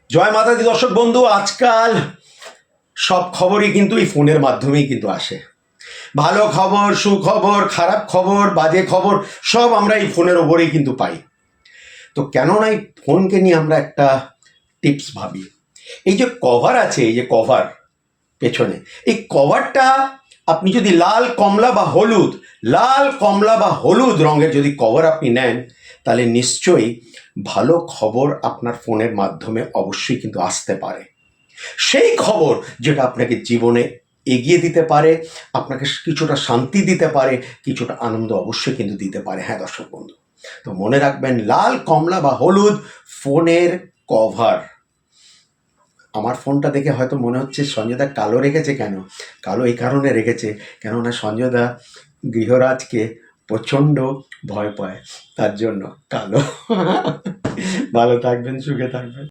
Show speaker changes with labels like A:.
A: জয় মাতা দি দর্শক বন্ধু, আজকাল সব খবরই কিন্তু এই ফোনের মাধ্যমেই কিন্তু আসে। ভালো খবর, সুখবর, খারাপ খবর, বাজে খবর সব আমরা এই ফোনের ওপরেই কিন্তু পাই। তো কেন না এই ফোনকে নিয়ে আমরা একটা টিপস ভাবি। এই যে কভার আছে, এই যে কভার পেছনে, এই কভারটা আপনি যদি লাল কমলা বা হলুদ রঙের যদি কভার আপনি নেন, তাহলে নিশ্চয়ই ভালো খবর আপনার ফোনের মাধ্যমে অবশ্যই কিন্তু আসতে পারে। সেই খবর যেটা আপনাকে জীবনে এগিয়ে দিতে পারে, আপনাকে কিছুটা শান্তি দিতে পারে, কিছুটা আনন্দ অবশ্যই কিন্তু দিতে পারে। হ্যাঁ দর্শক বন্ধু, তো মনে রাখবেন, লাল কমলা বা হলুদ ফোনের কভার। আমার ফোনটা দেখে হয়তো মনে হচ্ছে সঞ্জয়দা কালো রেখেছে। কেন কালো? এই কারণে রেখেছে, কেননা সঞ্জয়দা গৃহরাজকে প্রচণ্ড ভয় পায়, তার জন্য কালো। ভালো থাকবেন, সুখে থাকবেন।